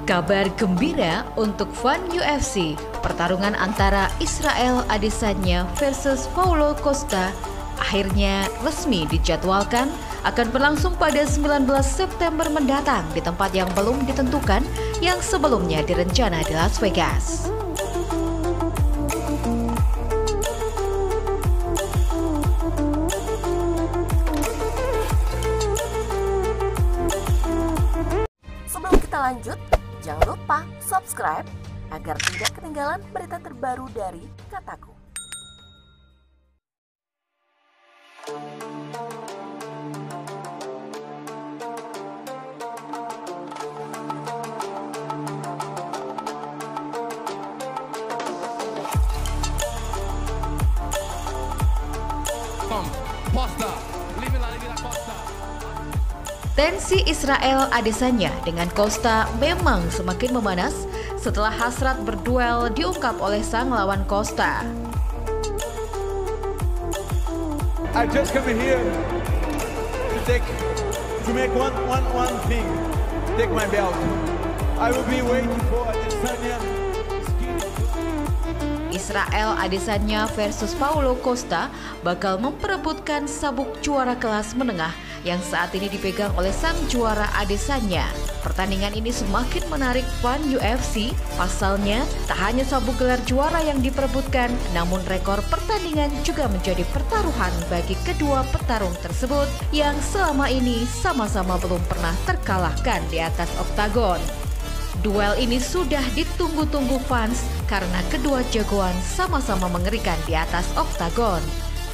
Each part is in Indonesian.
Kabar gembira untuk fan UFC, pertarungan antara Israel Adesanya versus Paulo Costa akhirnya resmi dijadwalkan akan berlangsung pada 19 September mendatang di tempat yang belum ditentukan yang sebelumnya direncana di Las Vegas. Sebelum kita lanjut, jangan lupa subscribe agar tidak ketinggalan berita terbaru dari Kataku. Tensi Israel Adesanya dengan Costa memang semakin memanas setelah hasrat berduel diungkap oleh sang lawan Costa. I just come here to make one thing, take my belt. I will be waiting for Adesanya. Israel Adesanya versus Paulo Costa bakal memperebutkan sabuk juara kelas menengah yang saat ini dipegang oleh sang juara Adesanya. Pertandingan ini semakin menarik fan UFC. Pasalnya, tak hanya sabuk gelar juara yang diperebutkan, namun rekor pertandingan juga menjadi pertaruhan bagi kedua petarung tersebut yang selama ini sama-sama belum pernah terkalahkan di atas oktagon. Duel ini sudah ditunggu-tunggu fans karena kedua jagoan sama-sama mengerikan di atas oktagon.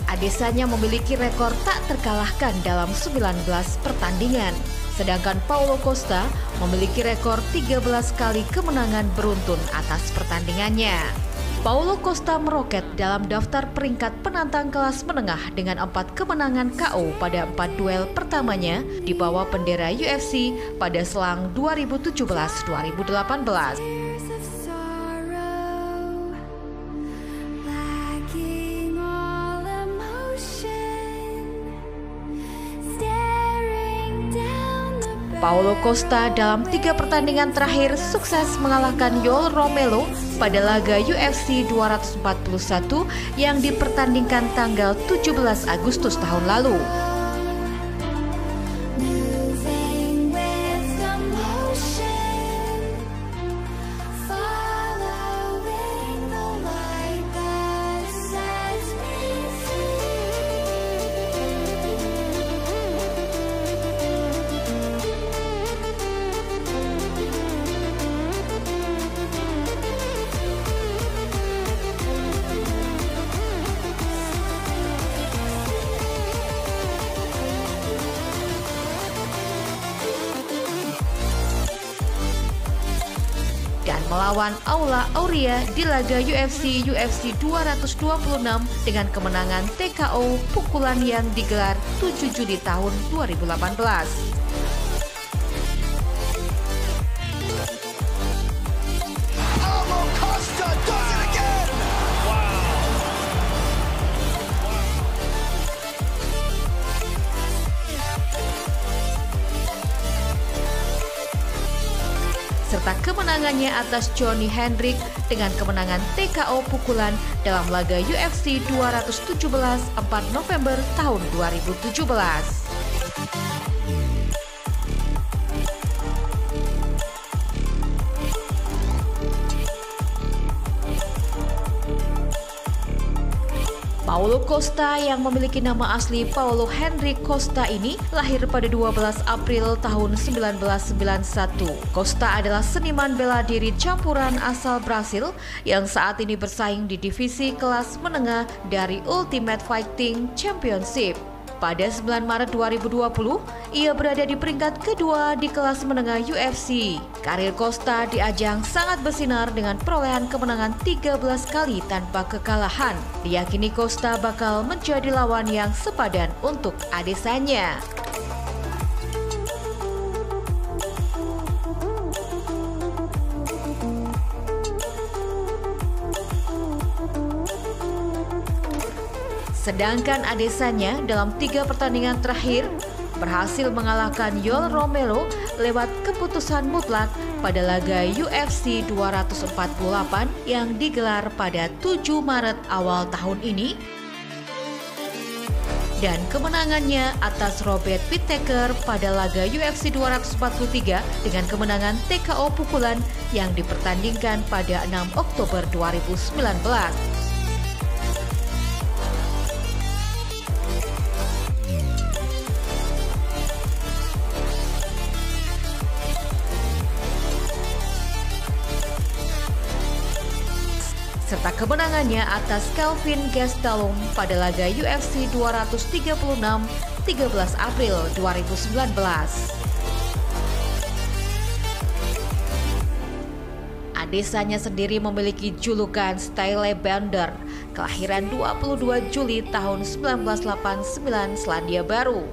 Adesanya memiliki rekor tak terkalahkan dalam 19 pertandingan, sedangkan Paulo Costa memiliki rekor 13 kali kemenangan beruntun atas pertandingannya. Paulo Costa meroket dalam daftar peringkat penantang kelas menengah dengan 4 kemenangan KO pada 4 duel pertamanya di bawah bendera UFC pada selang 2017-2018. Paulo Costa dalam 3 pertandingan terakhir sukses mengalahkan Yoel Romero pada laga UFC 241 yang dipertandingkan tanggal 17 Agustus tahun lalu. Dan melawan Aula Aurea di laga UFC 226 dengan kemenangan TKO pukulan yang digelar 7 Juli tahun 2018. Serta kemenangannya atas Johnny Hendrick dengan kemenangan TKO pukulan dalam laga UFC 217 4 November tahun 2017. Paulo Costa yang memiliki nama asli Paulo Henrique Costa ini lahir pada 12 April tahun 1991. Costa adalah seniman bela diri campuran asal Brasil yang saat ini bersaing di divisi kelas menengah dari Ultimate Fighting Championship. Pada 9 Maret 2020, ia berada di peringkat kedua di kelas menengah UFC. Karir Costa di ajang sangat bersinar dengan perolehan kemenangan 13 kali tanpa kekalahan. Diyakini Costa bakal menjadi lawan yang sepadan untuk Adesanya. Sedangkan Adesanya dalam 3 pertandingan terakhir berhasil mengalahkan Yoel Romero lewat keputusan mutlak pada laga UFC 248 yang digelar pada 7 Maret awal tahun ini, dan kemenangannya atas Robert Whittaker pada laga UFC 243 dengan kemenangan TKO pukulan yang dipertandingkan pada 6 Oktober 2019. Serta kemenangannya atas Kelvin Gastelum pada laga UFC 236 13 April 2019. Adesanya sendiri memiliki julukan Stylebender, kelahiran 22 Juli tahun 1989 Selandia Baru.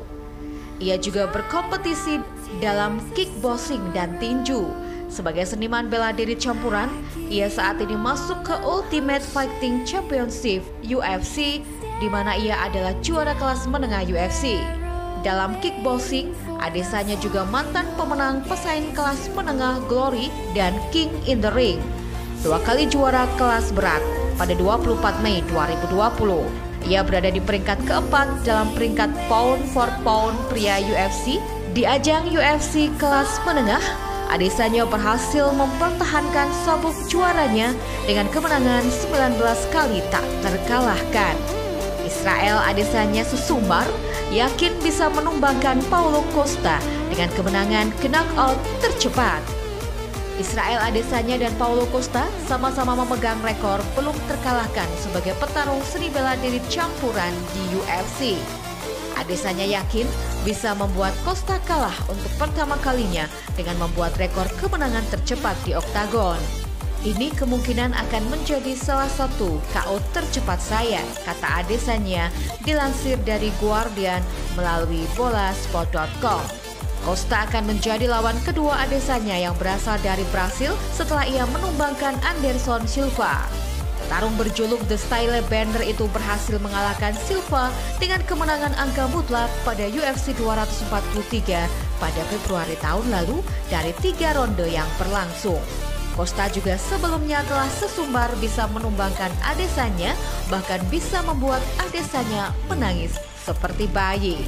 Ia juga berkompetisi dalam kickboxing dan tinju. Sebagai seniman bela diri campuran, ia saat ini masuk ke Ultimate Fighting Championship UFC, di mana ia adalah juara kelas menengah UFC. Dalam kickboxing, Adesanya juga mantan pemenang pesaing kelas menengah Glory dan King in the Ring. 2 kali juara kelas berat pada 24 Mei 2020. Ia berada di peringkat keempat dalam peringkat pound for pound pria UFC. Di ajang UFC kelas menengah, Adesanya berhasil mempertahankan sabuk juaranya dengan kemenangan 19 kali tak terkalahkan. Israel Adesanya sesumbar yakin bisa menumbangkan Paulo Costa dengan kemenangan knockout tercepat. Israel Adesanya dan Paulo Costa sama-sama memegang rekor belum terkalahkan sebagai petarung seni bela diri campuran di UFC. Adesanya yakin bisa membuat Costa kalah untuk pertama kalinya dengan membuat rekor kemenangan tercepat di oktagon. Ini kemungkinan akan menjadi salah satu KO tercepat saya, kata Adesanya, dilansir dari Guardian melalui bolasport.com. Costa akan menjadi lawan kedua Adesanya yang berasal dari Brasil setelah ia menumbangkan Anderson Silva. Tarung berjuluk The Stylebender itu berhasil mengalahkan Silva dengan kemenangan angka mutlak pada UFC 243 pada Februari tahun lalu dari 3 ronde yang berlangsung. Costa juga sebelumnya telah sesumbar bisa menumbangkan Adesanya, bahkan bisa membuat Adesanya menangis seperti bayi.